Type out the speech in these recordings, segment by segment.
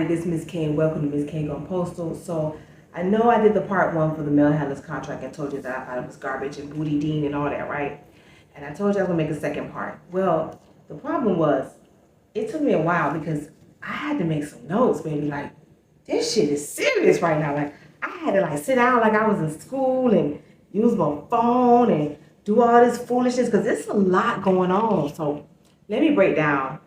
everybody, this is Ms. King. Welcome to Ms. King on Postal. So I know I did the part one for the mail handlers contract and told you that I thought it was garbage and booty dean and all that, right? And I told you I was gonna make a second part. Well, the problem was it took me a while because I had to make some notes, baby. Like, this shit is serious right now. Like, I had to sit down like I was in school and use my phone and do all this foolishness because there's a lot going on. So let me break down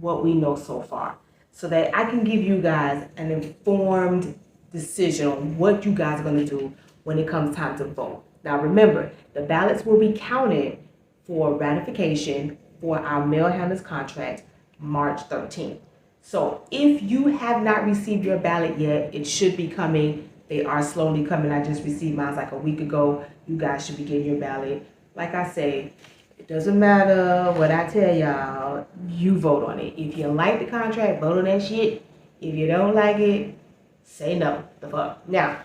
what we know so far so that I can give you guys an informed decision on what you guys are going to do when it comes time to vote. Now remember, the ballots will be counted for ratification for our mail handlers contract March 13th. So if you have not received your ballot yet, it should be coming. They are slowly coming. I just received mine like a week ago. You guys should be getting your ballot. Like I say, it doesn't matter what I tell y'all, you vote on it. If you like the contract, vote on that shit. If you don't like it, say no. The fuck. Now,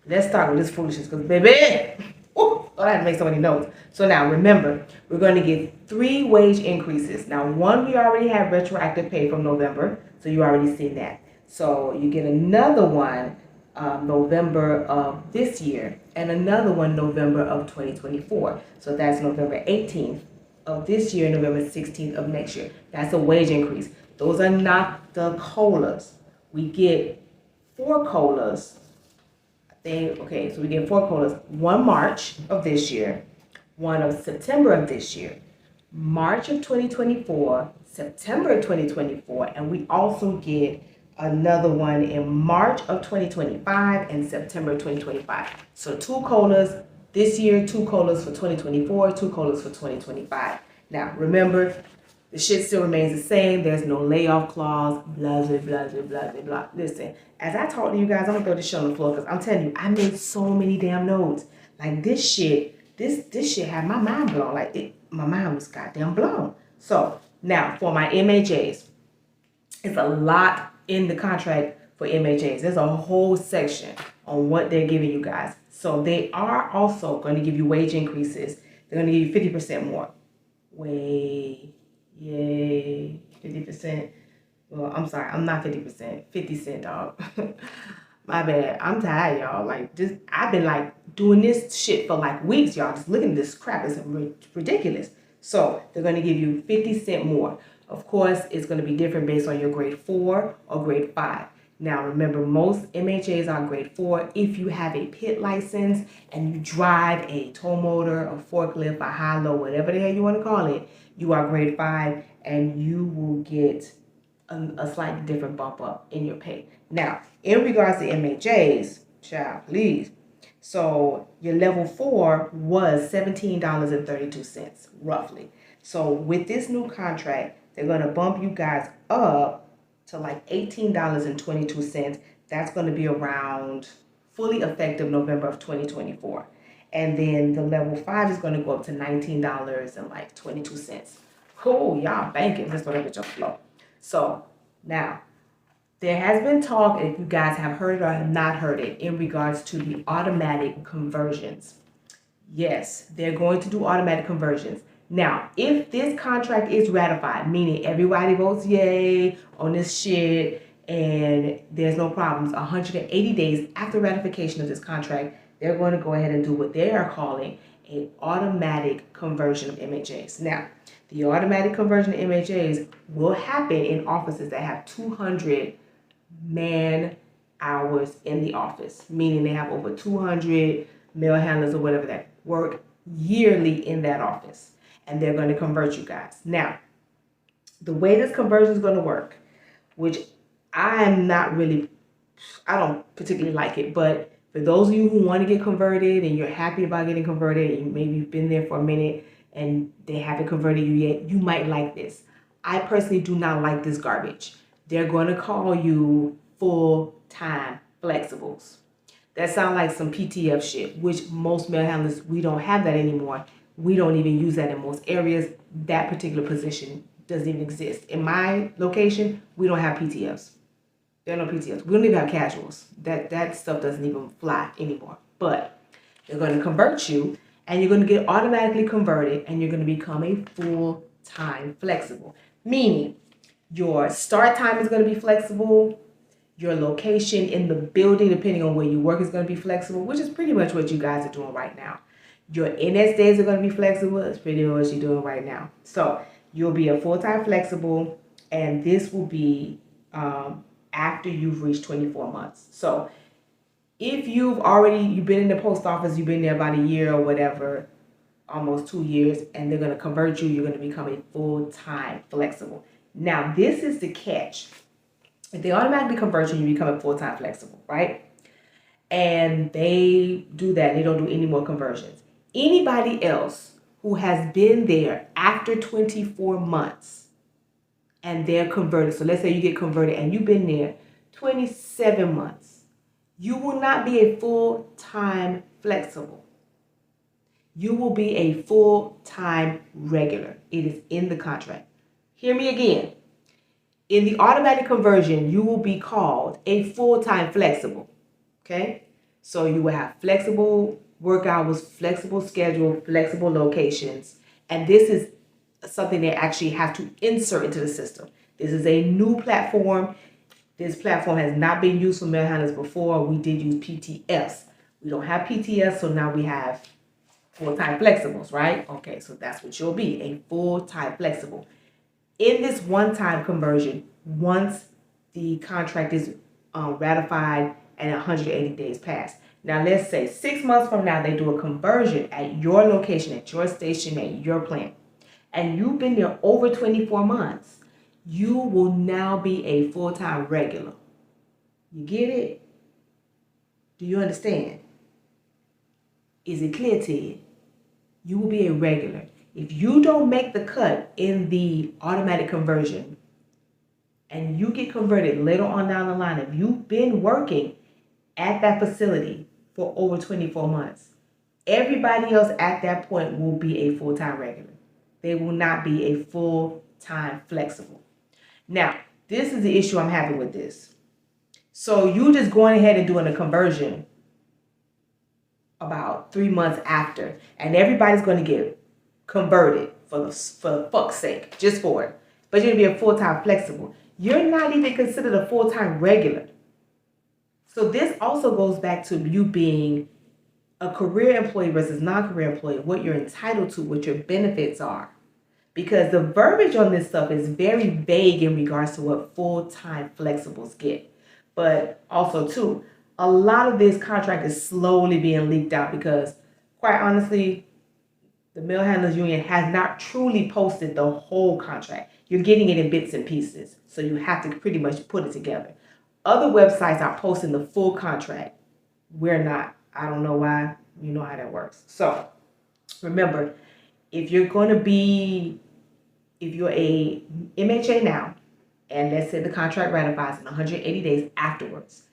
let's start with this foolishness, because baby, I had to make so many notes. So now, remember, we're going to get 3 wage increases. Now, one, we already have retroactive pay from November, so you already seen that. So you get another one November of this year, and another one November of 2024. So that's November 18th of this year, November 16th of next year. That's a wage increase. Those are not the COLAs. We get 4 COLAs. Okay, so we get 4 COLAs. One March of this year, one of September of this year, March of 2024, September of 2024, and we also get another one in March of 2025 and September of 2025. So 2 COLAs this year, 2 COLAs for 2024, 2 COLAs for 2025. Now, remember, the shit still remains the same. There's no layoff clause, blah, blah, blah, blah, blah, blah, blah. Listen, as I talk to you guys, I'm gonna throw this shit on the floor because I'm telling you, I made so many damn notes. Like this shit had my mind blown. My mind was goddamn blown. So now for my MHAs, it's a lot in the contract for MHAs. There's a whole section on what they're giving you guys. So they are also going to give you wage increases. They're going to give you 50% more. Yay, 50%. Well, I'm sorry, I'm not 50%. 50 cent, dog. My bad. I'm tired, y'all. I've been doing this shit for weeks, y'all. Just looking at this crap. It's ridiculous. So they're going to give you 50 cent more. Of course, it's going to be different based on your grade 4 or grade 5. Now, remember, most MHAs are grade 4. If you have a pit license and you drive a tow motor, a forklift, a high-low, whatever the hell you want to call it, you are grade 5 and you will get a slightly different bump up in your pay. Now, in regards to MHAs, child, please. So your level 4 was $17.32, roughly. So with this new contract, they're going to bump you guys up to $18.22. That's going to be around fully effective November of 2024. And then the level 5 is going to go up to $19.22. Cool, y'all banking. That's what I get your flow. So now, there has been talk, if you guys have heard it or have not heard it, in regards to the automatic conversions. Yes, they're going to do automatic conversions. Now, if this contract is ratified, meaning everybody votes yay on this shit and there's no problems, 180 days after ratification of this contract, they're going to go ahead and do what they are calling an automatic conversion of MHAs. Now, the automatic conversion of MHAs will happen in offices that have 200 man hours in the office, meaning they have over 200 mail handlers or whatever that work yearly in that office. And they're going to convert you guys. Now, the way this conversion is going to work, which I don't particularly like it, but for those of you who want to get converted and you're happy about getting converted, and maybe you've been there for a minute and they haven't converted you yet, you might like this. I personally do not like this garbage. They're going to call you full-time flexibles. That sounds like some PTF shit, which most mail handlers, we don't have that anymore. We don't even use that in most areas. That particular position doesn't even exist. In my location, we don't have PTFs. There are no PTFs. We don't even have casuals. That stuff doesn't even fly anymore. But they're going to convert you, and you're going to get automatically converted, and you're going to become a full-time flexible. Meaning, your start time is going to be flexible. Your location in the building, depending on where you work, is going to be flexible, which is pretty much what you guys are doing right now. Your NS days are going to be flexible. It's pretty much what you're doing right now. So you'll be a full-time flexible, and this will be after you've reached 24 months. So if you've been in the post office, you've been there about a year or whatever, almost 2 years, and they're going to convert you, you're going to become a full-time flexible. Now, this is the catch. If they automatically convert you, you become a full-time flexible, right? And they do that. They don't do any more conversions. Anybody else who has been there after 24 months and they're converted, so let's say you get converted and you've been there 27 months, you will not be a full-time flexible. You will be a full-time regular. It is in the contract. Hear me again. In the automatic conversion, you will be called a full-time flexible. Okay? So you will have flexible work hours, flexible schedule, flexible locations. And this is something they actually have to insert into the system. This is a new platform. This platform has not been used for mail handlers before. We did use PTS. We don't have PTS, so now we have full-time flexibles, right? Okay, so that's what you'll be, a full-time flexible. In this one-time conversion, once the contract is ratified and 180 days pass. Now, let's say 6 months from now, they do a conversion at your location, at your station, at your plant, and you've been there over 24 months. You will now be a full-time regular. You get it? Do you understand? Is it clear to you? You will be a regular. If you don't make the cut in the automatic conversion and you get converted later on down the line, if you've been working at that facility for over 24 months, everybody else at that point will be a full-time regular. They will not be a full-time flexible. Now, this is the issue I'm having with this. So you just going ahead and doing a conversion about 3 months after, and everybody's going to get converted for fuck's sake, just for it. But you're going to be a full-time flexible. You're not even considered a full-time regular. So this also goes back to you being a career employee versus non-career employee, what you're entitled to, what your benefits are. Because the verbiage on this stuff is very vague in regards to what full-time flexibles get. But also, too, a lot of this contract is slowly being leaked out because, quite honestly, the Mail Handlers Union has not truly posted the whole contract. You're getting it in bits and pieces, so you have to pretty much put it together. Other websites are posting the full contract. We're not. I don't know why. You know how that works. So, remember, if you're a MHA now, and let's say the contract ratifies in 180 days afterwards,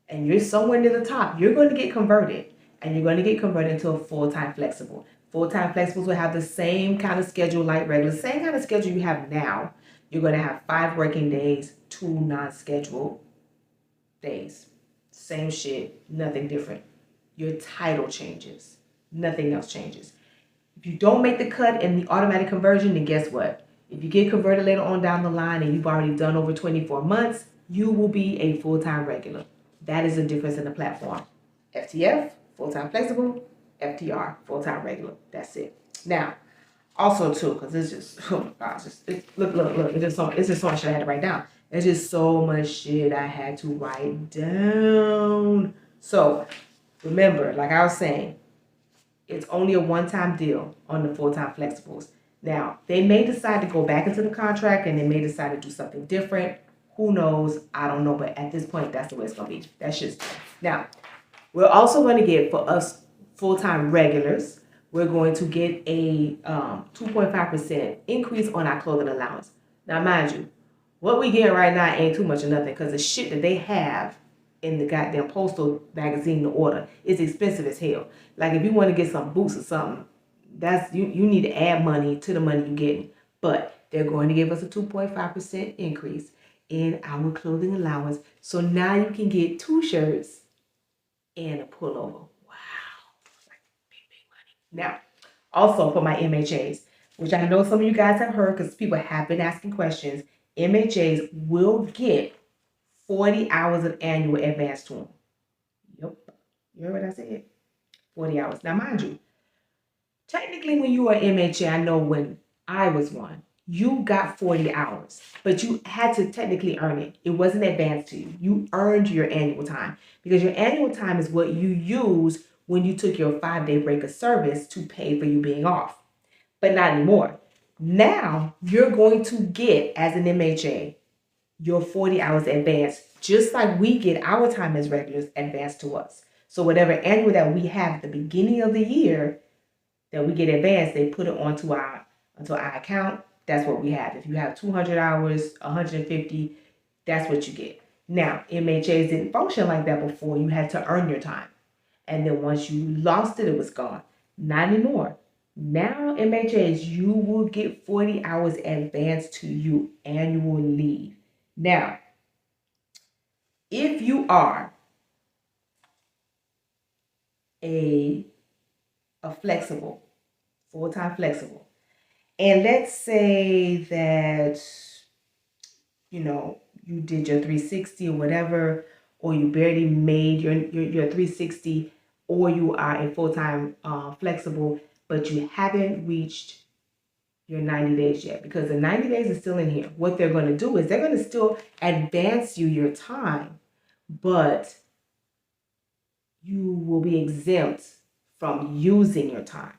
and you're somewhere near the top, you're going to get converted, and you're going to get converted into a full-time flexible. Full-time flexibles will have the same kind of schedule like regular, same kind of schedule you have now. You're going to have 5 working days, 2 non-scheduled days. Same shit, nothing different. Your title changes. Nothing else changes. If you don't make the cut in the automatic conversion, then guess what? If you get converted later on down the line and you've already done over 24 months, you will be a full-time regular. That is the difference in the platform. FTF, full-time flexible. FTR, full-time regular. That's it. Now, also too, because it's just, oh my gosh, look, it's just so much shit I had to write down. It's just so much shit I had to write down. So, remember, like I was saying, it's only a one-time deal on the full-time flexibles. Now, they may decide to go back into the contract and they may decide to do something different. Who knows? I don't know. But at this point, that's the way it's going to be. That's just. Now, we're also going to get, for us full-time regulars, we're going to get a 2.5% increase on our clothing allowance. Now, mind you, what we get right now ain't too much of nothing because the shit that they have in the goddamn Postal magazine to order is expensive as hell. Like, if you want to get some boots or something, that's you need to add money to the money you're getting. But they're going to give us a 2.5% increase in our clothing allowance. So now you can get 2 shirts and a pullover. Wow. Big money. Now, also for my MHAs, which I know some of you guys have heard because people have been asking questions, MHAs will get 40 hours of annual advance to them. Yep. You heard what I said? 40 hours. Now, mind you, technically, when you are MHA, I know when I was one, you got 40 hours, but you had to technically earn it. It wasn't advanced to you. You earned your annual time because your annual time is what you use when you took your 5-day break of service to pay for you being off. But not anymore. Now you're going to get, as an MHA, your 40 hours advanced, just like we get our time as regulars advanced to us. So whatever annual that we have at the beginning of the year that we get advanced, they put it onto our account. That's what we have. If you have 200 hours, 150, that's what you get. Now, MHAs didn't function like that before. You had to earn your time. And then once you lost it, it was gone. Not anymore. Now, MHAs, you will get 40 hours advanced to you annual leave. Now, if you are a flexible, full-time flexible, and let's say that, you did your 360 or whatever, or you barely made your 360, or you are a full-time flexible, but you haven't reached your 90 days yet, because the 90 days is still in here. What they're going to do is they're going to still advance you your time, but you will be exempt from using your time.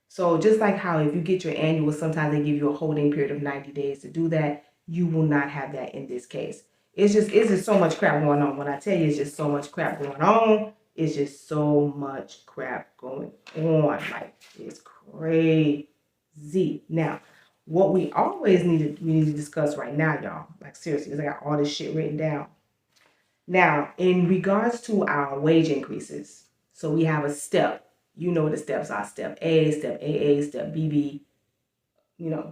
So just like how if you get your annual, sometimes they give you a holding period of 90 days to do that, you will not have that in this case. It's just so much crap going on. When I tell you it's just so much crap going on, it's just so much crap going on. Like, it's crazy. Now, what we always need to discuss right now, y'all, like seriously, because I got all this shit written down. Now, in regards to our wage increases, so we have a step. You know what the steps are: step A, step AA, step BB.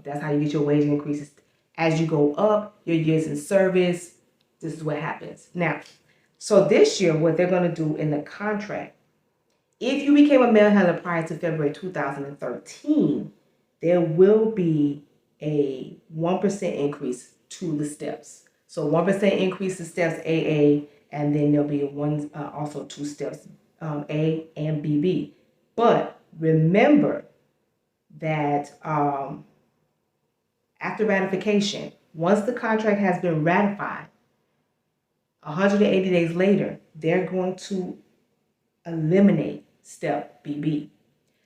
That's how you get your wage increases. As you go up, your years in service, this is what happens. Now, so this year, what they're going to do in the contract, if you became a mail handler prior to February 2013, there will be a 1% increase to the steps. So 1% increase to steps AA, and then there'll be also 2 steps A and BB. But remember that after ratification, once the contract has been ratified, 180 days later, they're going to eliminate step BB.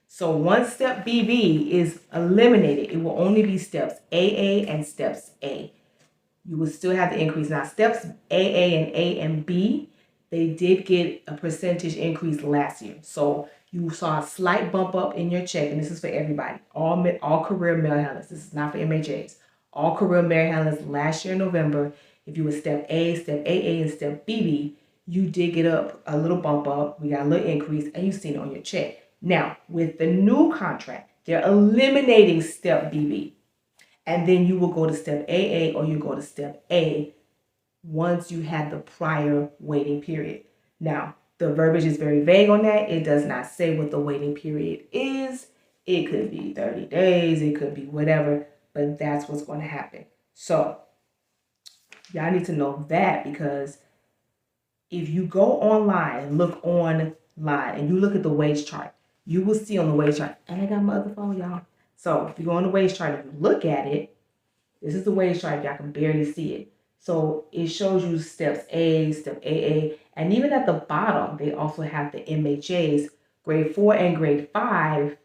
So once step BB is eliminated, it will only be steps AA and steps A. You will still have the increase. Now, steps AA and A and B, they did get a percentage increase last year. So you saw a slight bump up in your check, and this is for everybody, all career mail handlers. This is not for MHAs. All career mail handlers last year in November, if you were step A, step AA, and step BB, you did get a little bump up. We got a little increase, and you've seen it on your check. Now, with the new contract, they're eliminating step BB. And then you will go to step AA or you go to step A once you had the prior waiting period. Now, the verbiage is very vague on that. It does not say what the waiting period is. It could be 30 days. It could be whatever. But that's what's going to happen. So, y'all need to know that, because if you go online and look online and you look at the wage chart, you will see on the wage chart, and I got my other phone, y'all. So if you go on the wage chart, if you look at it, this is the wage chart. Y'all can barely see it. So it shows you steps A, step AA, and even at the bottom, they also have the MHAs, grade 4 and grade 5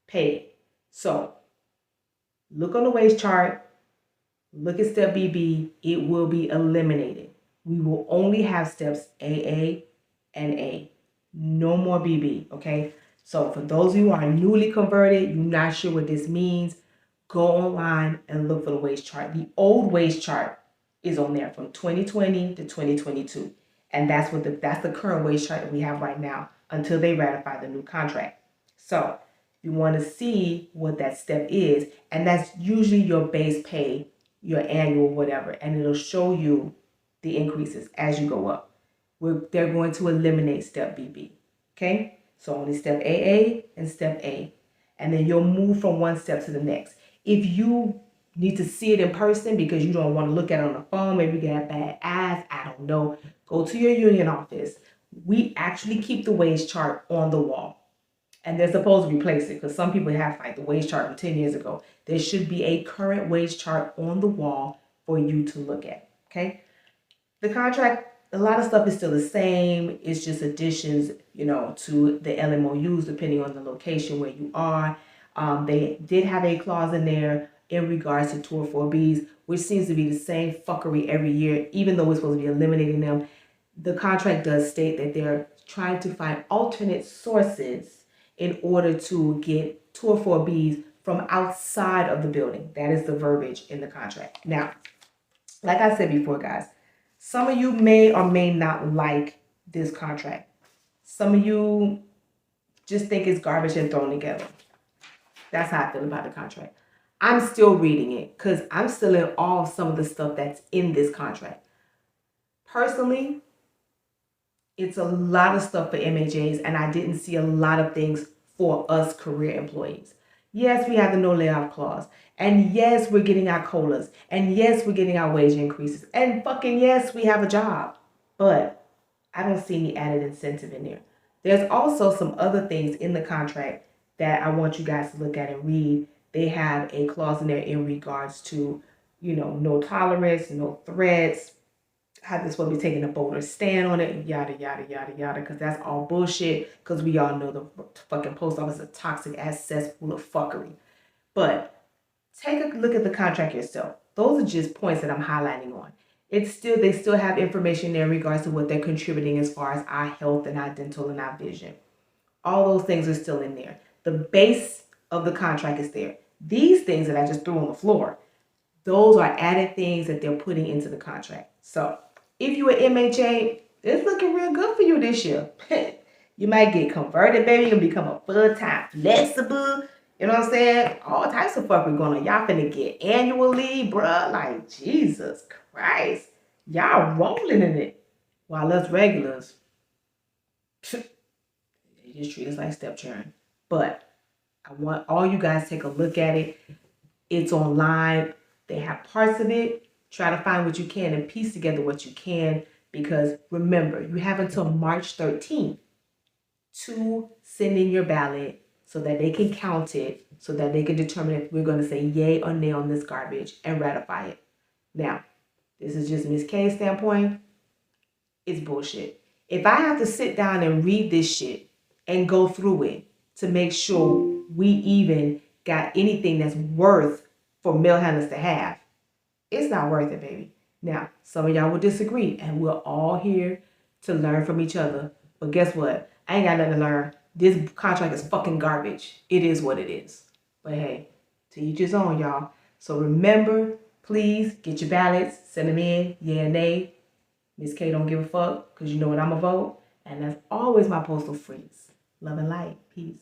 paid. So look on the wage chart, look at step BB, it will be eliminated. We will only have steps AA and A. No more BB, okay? So for those of you who are newly converted, you're not sure what this means, go online and look for the wage chart. The old wage chart is on there from 2020 to 2022. And that's the current wage chart that we have right now until they ratify the new contract. So you want to see what that step is, and that's usually your base pay, your annual whatever, and it'll show you the increases as you go up. They're going to eliminate step BB, okay? So only step AA and step A, and then you'll move from one step to the next. If you need to see it in person because you don't want to look at it on the phone. Maybe you have bad eyes. I don't know. Go to your union office. We actually keep the wage chart on the wall. And they're supposed to replace it because some people have like the wage chart from 10 years ago. There should be a current wage chart on the wall for you to look at. Okay. The contract, a lot of stuff is still the same. It's just additions, to the LMOUs depending on the location where you are. They did have a clause in there in regards to 204Bs, which seems to be the same fuckery every year, even though we're supposed to be eliminating them. The contract does state that they're trying to find alternate sources in order to get 204Bs from outside of the building. That is the verbiage in the contract. Now, like I said before, guys, some of you may or may not like this contract. Some of you just think it's garbage and thrown together. That's how I feel about the contract. I'm still reading it because I'm still in awe of some of the stuff that's in this contract. Personally, it's a lot of stuff for MHAs, and I didn't see a lot of things for us career employees. Yes, we have the no layoff clause. And yes, we're getting our COLAs. And yes, we're getting our wage increases. And fucking yes, we have a job. But I don't see any added incentive in there. There's also some other things in the contract that I want you guys to look at and read. They have a clause in there in regards to, no tolerance, no threats, how they're supposed to be taking a bolder stand on it, yada, yada, yada, yada, because that's all bullshit, because we all know the fucking post office is a toxic ass cesspool of fuckery. But take a look at the contract yourself. Those are just points that I'm highlighting on. They still have information there in regards to what they're contributing as far as our health and our dental and our vision. All those things are still in there. The base of the contract is there. These things that I just threw on the floor, those are added things that they're putting into the contract. So if you're an MHA, it's looking real good for you this year. You might get converted, baby. You'll become a full-time flexible. You know what I'm saying? All types of fuckery going on. Y'all finna get annual leave, bruh. Like, Jesus Christ. Y'all rolling in it. While us regulars, they just treat us like stepchildren. But I want all you guys to take a look at it. It's online. They have parts of it. Try to find what you can and piece together what you can, because remember, you have until March 13th to send in your ballot so that they can count it, so that they can determine if we're going to say yay or nay on this garbage and ratify it. Now, this is just Ms. K's standpoint. It's bullshit. If I have to sit down and read this shit and go through it to make sure we even got anything that's worth for mail handlers to have, it's not worth it, baby. Now, some of y'all will disagree, and we're all here to learn from each other. But guess what? I ain't got nothing to learn. This contract is fucking garbage. It is what it is. But hey, to each his own, y'all. So remember, please get your ballots, send them in, yeah or nay. Miss K don't give a fuck, because you know what I'm going to vote. And that's always my postal freeze. Love and light. Peace.